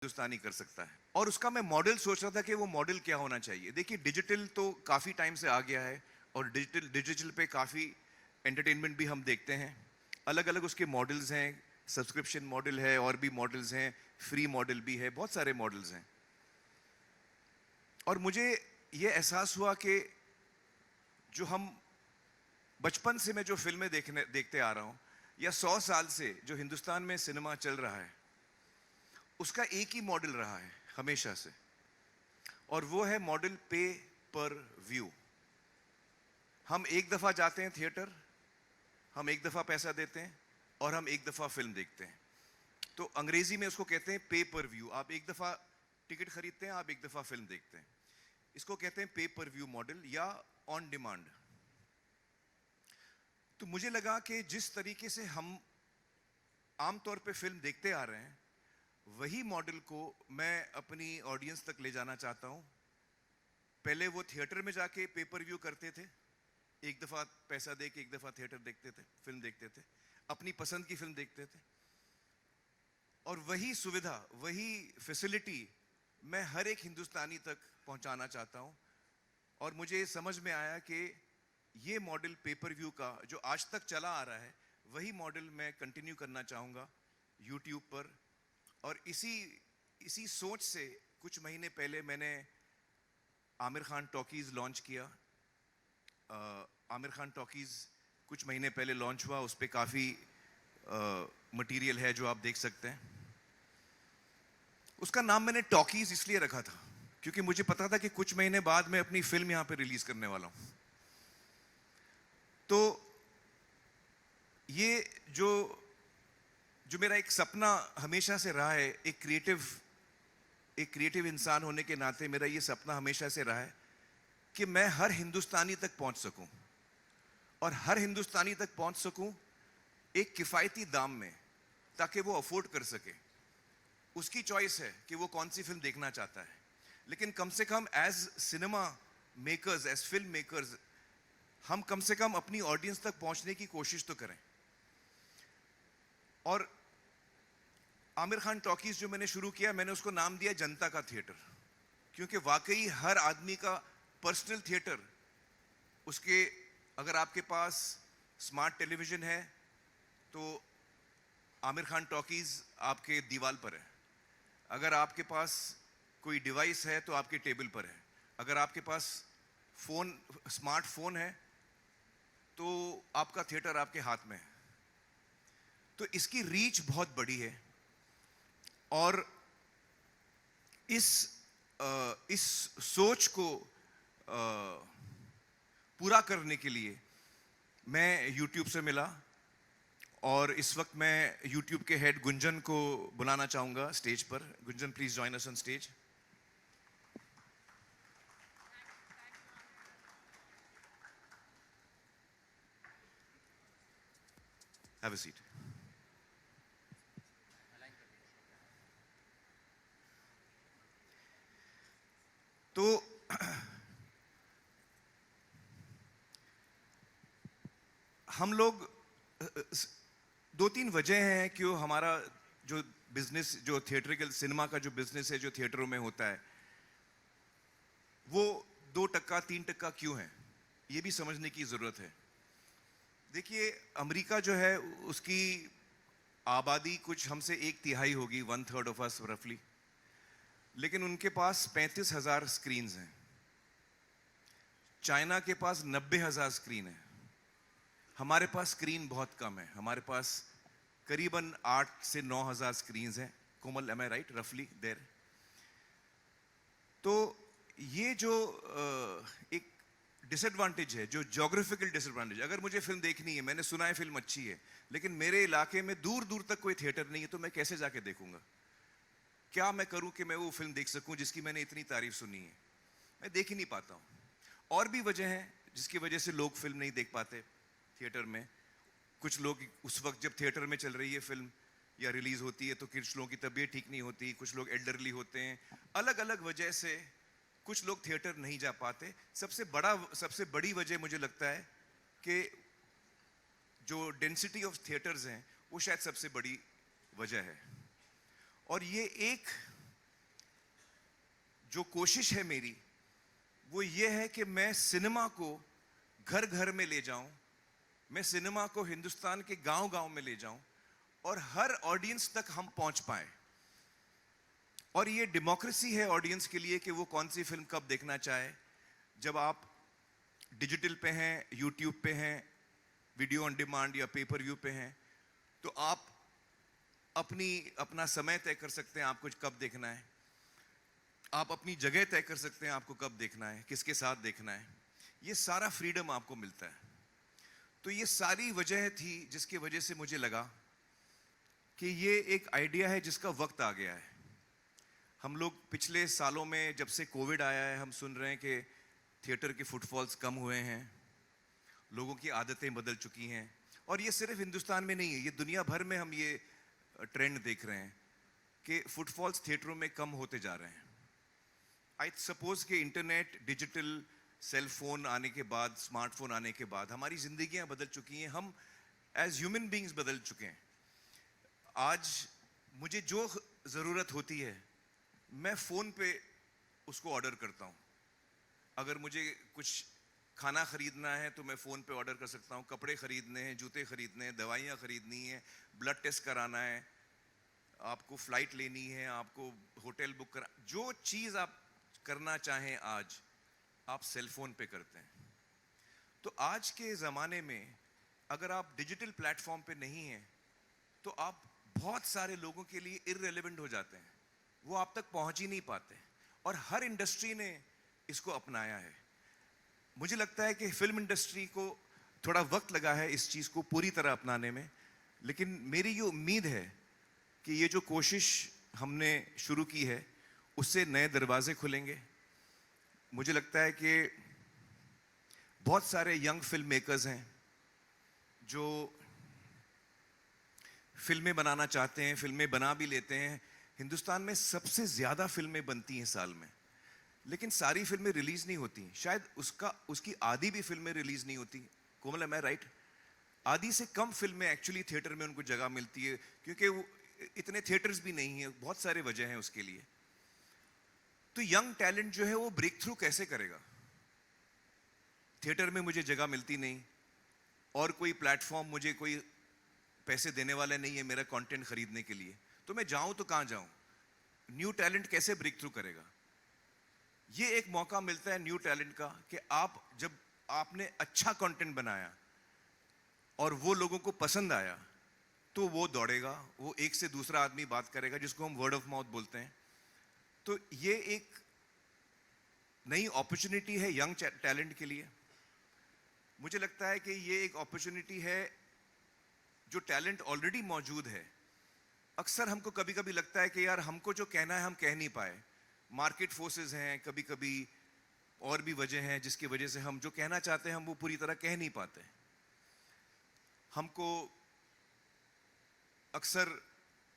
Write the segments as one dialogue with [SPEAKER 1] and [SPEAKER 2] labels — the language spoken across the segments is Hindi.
[SPEAKER 1] हिंदुस्तानी कर सकता है। और उसका मैं मॉडल सोच रहा था कि वो मॉडल क्या होना चाहिए। देखिए, डिजिटल तो काफ़ी टाइम से आ गया है और डिजिटल पे काफ़ी एंटरटेनमेंट भी हम देखते हैं। अलग अलग उसके मॉडल्स हैं, सब्सक्रिप्शन मॉडल है और भी मॉडल्स हैं, फ्री मॉडल भी है, बहुत सारे मॉडल्स हैं। और मुझे ये एहसास हुआ कि जो हम बचपन से मैं जो फिल्में देखते आ रहा हूँ, या 100 साल से जो हिंदुस्तान में सिनेमा चल रहा है, उसका एक ही मॉडल रहा है हमेशा से, और वो है मॉडल पे पर व्यू। हम एक दफा जाते हैं थिएटर, हम एक दफा पैसा देते हैं और हम एक दफा फिल्म देखते हैं। तो अंग्रेजी में उसको कहते हैं पे पर व्यू। आप एक दफा टिकट खरीदते हैं, आप एक दफा फिल्म देखते हैं। इसको कहते हैं पे पर व्यू मॉडल या ऑन डिमांड। तो मुझे लगा कि जिस तरीके से हम आमतौर पे फिल्म देखते आ रहे हैं, वही मॉडल को मैं अपनी ऑडियंस तक ले जाना चाहता हूं। पहले वो थिएटर में जाके पेपर व्यू करते थे, एक दफा पैसा दे के एक दफा थिएटर देखते थे, फिल्म देखते थे, अपनी पसंद की फिल्म देखते थे। और वही सुविधा, वही फैसिलिटी मैं हर एक हिंदुस्तानी तक पहुंचाना चाहता हूं। और मुझे समझ में आया कि ये मॉडल पेपर व्यू का जो आज तक चला आ रहा है, वही मॉडल मैं कंटिन्यू करना चाहूँगा यूट्यूब पर। और इसी सोच से कुछ महीने पहले मैंने आमिर खान टॉकीज़ लॉन्च किया। आमिर खान टॉकीज़ कुछ महीने पहले लॉन्च हुआ, उस पर काफ़ी मटेरियल है जो आप देख सकते हैं। उसका नाम मैंने टॉकीज़ इसलिए रखा था क्योंकि मुझे पता था कि कुछ महीने बाद मैं अपनी फिल्म यहाँ पे रिलीज करने वाला हूँ। तो ये जो जो मेरा एक सपना हमेशा से रहा है, एक क्रिएटिव इंसान होने के नाते मेरा ये सपना हमेशा से रहा है कि मैं हर हिंदुस्तानी तक पहुंच सकूं, और हर हिंदुस्तानी तक पहुंच सकूं एक किफ़ायती दाम में, ताकि वो अफोर्ड कर सके। उसकी चॉइस है कि वो कौन सी फिल्म देखना चाहता है, लेकिन कम से कम as cinema makers, as film makers, हम कम से कम अपनी ऑडियंस तक पहुंचने की कोशिश तो करें। और आमिर खान टॉकीज जो मैंने शुरू किया, मैंने उसको नाम दिया जनता का थिएटर, क्योंकि वाकई हर आदमी का पर्सनल थिएटर, उसके, अगर आपके पास स्मार्ट टेलीविजन है तो आमिर खान टॉकीज आपके दीवार पर है। अगर आपके पास कोई डिवाइस है तो आपके टेबल पर है। अगर आपके पास स्मार्टफोन है तो आपका थिएटर आपके हाथ में है। तो इसकी रीच बहुत बड़ी है। और इस सोच को पूरा करने के लिए मैं YouTube से मिला, और इस वक्त मैं YouTube के हेड गुंजन को बुलाना चाहूंगा स्टेज पर। Gunjan, please join us on stage. Have a seat. तो हम लोग, दो तीन वजह हैं कि हमारा जो बिजनेस, जो थिएट्रिकल सिनेमा का जो बिजनेस है, जो थिएटरों में होता है, वो 2% 3% क्यों है, ये भी समझने की जरूरत है। देखिए, अमेरिका जो है उसकी आबादी कुछ हमसे 1/3 होगी, 1/3 ऑफ अस रफली, लेकिन उनके पास 35,000 स्क्रीन्स हैं। चाइना के पास 90,000 स्क्रीन है। हमारे पास स्क्रीन बहुत कम है, हमारे पास करीबन 8 से 9,000 स्क्रीन्स हैं। कोमल, एम आई राइट, रफली देयर? तो ये जो एक डिसएडवांटेज है, जो ज्योग्राफिकल डिसएडवांटेज, अगर मुझे फिल्म देखनी है, मैंने सुना है फिल्म अच्छी है, लेकिन मेरे इलाके में दूर दूर तक कोई थिएटर नहीं है, तो मैं कैसे जाके देखूंगा? क्या मैं करूं कि मैं वो फिल्म देख सकूं जिसकी मैंने इतनी तारीफ सुनी है? मैं देख ही नहीं पाता हूं। और भी वजह है जिसकी वजह से लोग फिल्म नहीं देख पाते थिएटर में। कुछ लोग उस वक्त जब थिएटर में चल रही है फिल्म या रिलीज होती है, तो कुछ लोगों की तबीयत ठीक नहीं होती, कुछ लोग एल्डरली होते हैं, अलग अलग वजह से कुछ लोग थिएटर नहीं जा पाते। सबसे बड़ी वजह मुझे लगता है कि जो डेंसिटी ऑफ थिएटर्स हैं, वो शायद सबसे बड़ी वजह है। और ये एक जो कोशिश है मेरी वो ये है कि मैं सिनेमा को घर घर में ले जाऊं, मैं सिनेमा को हिंदुस्तान के गांव गांव में ले जाऊं और हर ऑडियंस तक हम पहुंच पाए। और ये डेमोक्रेसी है ऑडियंस के लिए कि वो कौन सी फिल्म कब देखना चाहे। जब आप डिजिटल पे हैं, यूट्यूब पे हैं, वीडियो ऑन डिमांड या पेपर व्यू पे हैं, तो आप अपना समय तय कर सकते हैं आपको कब देखना है, आप अपनी जगह तय कर सकते हैं आपको कब देखना है, किसके साथ देखना है। ये सारा फ्रीडम आपको मिलता है। तो ये सारी वजह थी जिसकी वजह से मुझे लगा कि ये एक आइडिया है जिसका वक्त आ गया है। हम लोग पिछले सालों में जब से कोविड आया है हम सुन रहे हैं कि थिएटर के फुटफॉल्स कम हुए हैं, लोगों की आदतें बदल चुकी हैं। और ये सिर्फ हिंदुस्तान में नहीं है, ये दुनिया भर में हम ये ट्रेंड देख रहे हैं कि फुटफॉल्स थिएटरों में कम होते जा रहे हैं। आई सपोज कि इंटरनेट, डिजिटल, सेल फोन आने के बाद, स्मार्टफोन आने के बाद हमारी जिंदगियां बदल चुकी हैं, हम एज ह्यूमन बीइंग्स बदल चुके हैं। आज मुझे जो ज़रूरत होती है मैं फ़ोन पे उसको ऑर्डर करता हूँ। अगर मुझे कुछ खाना ख़रीदना है तो मैं फ़ोन पे ऑर्डर कर सकता हूँ, कपड़े ख़रीदने हैं, जूते ख़रीदने हैं, दवाइयाँ ख़रीदनी है, ब्लड टेस्ट कराना है, आपको फ़्लाइट लेनी है, आपको होटल बुक करा, जो चीज़ आप करना चाहें आज आप सेल फोन पे करते हैं। तो आज के ज़माने में अगर आप डिजिटल प्लेटफॉर्म पे नहीं हैं तो आप बहुत सारे लोगों के लिए इररिलेवेंट हो जाते हैं, वो आप तक पहुंच ही नहीं पाते। और हर इंडस्ट्री ने इसको अपनाया है। मुझे लगता है कि फिल्म इंडस्ट्री को थोड़ा वक्त लगा है इस चीज़ को पूरी तरह अपनाने में, लेकिन मेरी ये उम्मीद है कि ये जो कोशिश हमने शुरू की है उससे नए दरवाजे खुलेंगे। मुझे लगता है कि बहुत सारे यंग फिल्म मेकर्स हैं जो फिल्में बनाना चाहते हैं, फिल्में बना भी लेते हैं। हिंदुस्तान में सबसे ज़्यादा फिल्में बनती हैं साल में, लेकिन सारी फिल्में रिलीज़ नहीं होती। शायद उसकी आधी भी फिल्में रिलीज़ नहीं होती। कोमल, एम आई राइट? आधी से कम फिल्में एक्चुअली थिएटर में उनको जगह मिलती है, क्योंकि वो इतने थिएटर्स भी नहीं हैं। बहुत सारे वजह हैं उसके लिए। तो यंग टैलेंट जो है वो ब्रेक थ्रू कैसे करेगा? थिएटर में मुझे जगह मिलती नहीं और कोई प्लेटफॉर्म, मुझे कोई पैसे देने वाला नहीं है मेरा कंटेंट खरीदने के लिए, तो मैं जाऊं तो कहां जाऊं? न्यू टैलेंट कैसे ब्रेक थ्रू करेगा? ये एक मौका मिलता है न्यू टैलेंट का कि जब आपने अच्छा कंटेंट बनाया और वो लोगों को पसंद आया तो वो दौड़ेगा, वो एक से दूसरा आदमी बात करेगा, जिसको हम वर्ड ऑफ माउथ बोलते हैं। तो ये एक नई अपॉर्चुनिटी है यंग टैलेंट के लिए। मुझे लगता है कि ये एक अपॉर्चुनिटी है जो टैलेंट ऑलरेडी मौजूद है। अक्सर हमको कभी कभी लगता है कि यार हमको जो कहना है हम कह नहीं पाए, मार्केट फोर्सेस हैं, कभी कभी और भी वजह हैं जिसकी वजह से हम जो कहना चाहते हैं हम वो पूरी तरह कह नहीं पाते। हमको अक्सर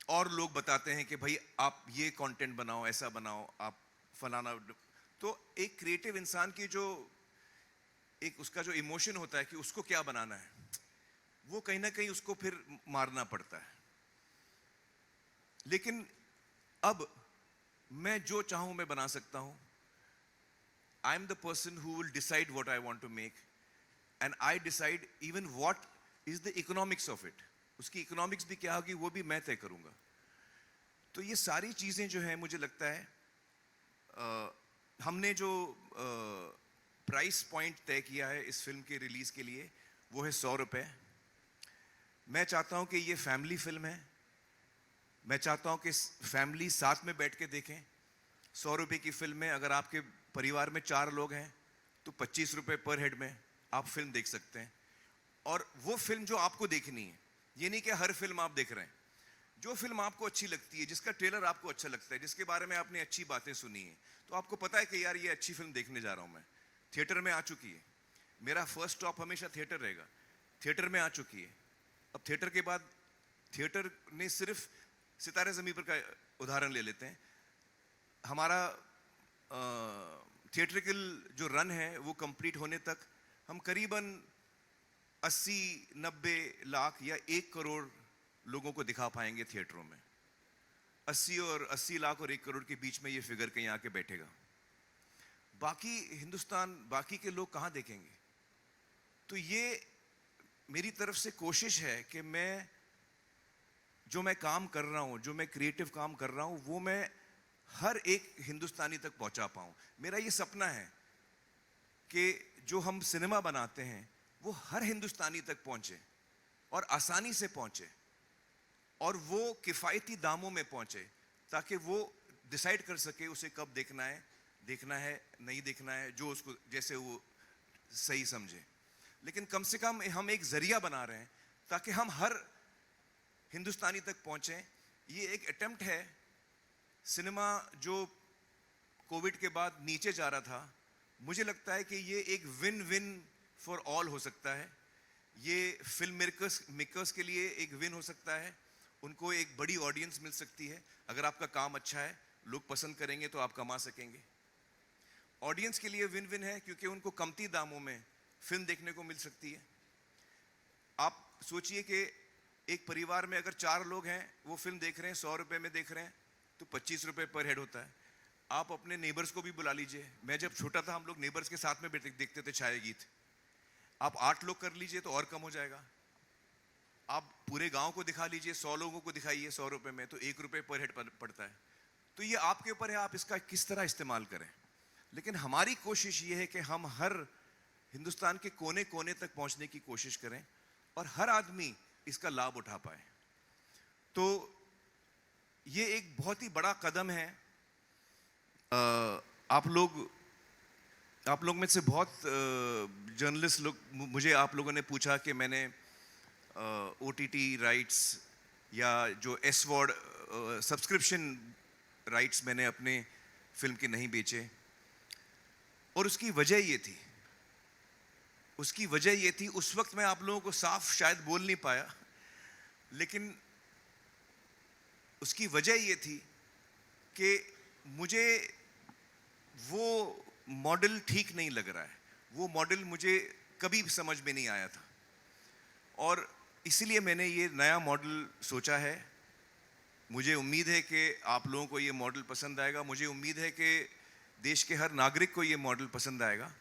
[SPEAKER 1] और लोग बताते हैं कि भाई आप ये कंटेंट बनाओ, ऐसा बनाओ, आप फलाना। तो एक क्रिएटिव इंसान की जो एक उसका जो इमोशन होता है कि उसको क्या बनाना है, वो कहीं ना कहीं उसको फिर मारना पड़ता है। लेकिन अब मैं जो चाहूं मैं बना सकता हूं। I am the person who will decide what I want to make, and I decide even what is the economics of it. उसकी इकोनॉमिक्स भी क्या होगी वो भी मैं तय करूंगा। तो ये सारी चीजें जो है मुझे लगता है हमने जो प्राइस पॉइंट तय किया है इस फिल्म के रिलीज के लिए वो है 100 रुपए। मैं चाहता हूं कि ये फैमिली फिल्म है। मैं चाहता हूं कि फैमिली साथ में बैठ के देखें। 100 रुपए की फिल्म में अगर आपके परिवार में 4 लोग हैं तो 25 रुपए पर हेड में आप फिल्म देख सकते हैं। और वो फिल्म जो आपको देखनी है, ये नहीं कि हर फिल्म आप देख रहे हैं। जो फिल्म आपको अच्छी लगती है, जिसका ट्रेलर आपको अच्छा लगता है, जिसके बारे में आपने अच्छी बातें सुनी है, तो आपको पता है कि यार ये अच्छी फिल्म देखने जा रहा हूं मैं, थिएटर में आ चुकी है, मेरा फर्स्ट स्टॉप हमेशा थिएटर रहेगा, थिएटर में आ चुकी है। अब थिएटर के बाद थिएटर ने सिर्फ सितारे ज़मीं पर का उदाहरण ले लेते हैं। हमारा थिएट्रिकल जो रन है वो कंप्लीट होने तक हम करीबन 80-90 लाख या 1 करोड़ लोगों को दिखा पाएंगे थिएटरों में। 80 और 80 लाख और 1 करोड़ के बीच में ये फिगर कहीं आके बैठेगा। बाकी हिंदुस्तान, बाकी के लोग कहाँ देखेंगे? तो ये मेरी तरफ से कोशिश है कि मैं काम कर रहा हूँ, जो मैं क्रिएटिव काम कर रहा हूँ, वो मैं हर एक हिंदुस्तानी तक पहुंचा पाऊं। मेरा ये सपना है कि जो हम सिनेमा बनाते हैं वो हर हिंदुस्तानी तक पहुंचे और आसानी से पहुंचे और वो किफ़ायती दामों में पहुंचे, ताकि वो डिसाइड कर सके उसे कब देखना है नहीं देखना है, जो उसको जैसे वो सही समझे। लेकिन कम से कम हम एक जरिया बना रहे हैं ताकि हम हर हिंदुस्तानी तक पहुंचे। ये एक अटेम्प्ट है। सिनेमा जो कोविड के बाद नीचे जा रहा था, मुझे लगता है कि ये एक विन विन फॉर ऑल हो सकता है। ये फिल्म मेकर्स के लिए एक विन हो सकता है, उनको एक बड़ी ऑडियंस मिल सकती है। अगर आपका काम अच्छा है, लोग पसंद करेंगे तो आप कमा सकेंगे। ऑडियंस के लिए विन विन है क्योंकि उनको कमती दामों में फिल्म देखने को मिल सकती है। आप सोचिए कि एक परिवार में अगर 4 लोग हैं, वो फिल्म देख रहे हैं, 100 रुपए में देख रहे हैं, तो 25 रुपए पर हेड होता है। आप अपने नेबर्स को भी बुला लीजिए। मैं जब छोटा था, हम लोग नेबर्स के साथ में देखते थे छाया गीत। आप 8 लोग कर लीजिए तो और कम हो जाएगा। आप पूरे गांव को दिखा लीजिए, 100 लोगों को दिखाइए 100 रुपए में, तो 1 रुपए पर हेड पड़ता है। तो ये आपके ऊपर है, आप इसका किस तरह इस्तेमाल करें। लेकिन हमारी कोशिश ये है कि हम हर हिंदुस्तान के कोने कोने तक पहुंचने की कोशिश करें और हर आदमी इसका लाभ उठा पाए। तो ये एक बहुत ही बड़ा कदम है। आप लोग में से बहुत जर्नलिस्ट लोग, मुझे आप लोगों ने पूछा कि मैंने OTT राइट्स या जो S-Word सब्सक्रिप्शन राइट्स मैंने अपने फिल्म के नहीं बेचे। और उसकी वजह ये थी, उस वक्त मैं आप लोगों को साफ शायद बोल नहीं पाया, लेकिन उसकी वजह ये थी कि मुझे वो मॉडल ठीक नहीं लग रहा है। वो मॉडल मुझे कभी समझ में नहीं आया था और इसलिए मैंने ये नया मॉडल सोचा है। मुझे उम्मीद है कि आप लोगों को ये मॉडल पसंद आएगा। मुझे उम्मीद है कि देश के हर नागरिक को ये मॉडल पसंद आएगा।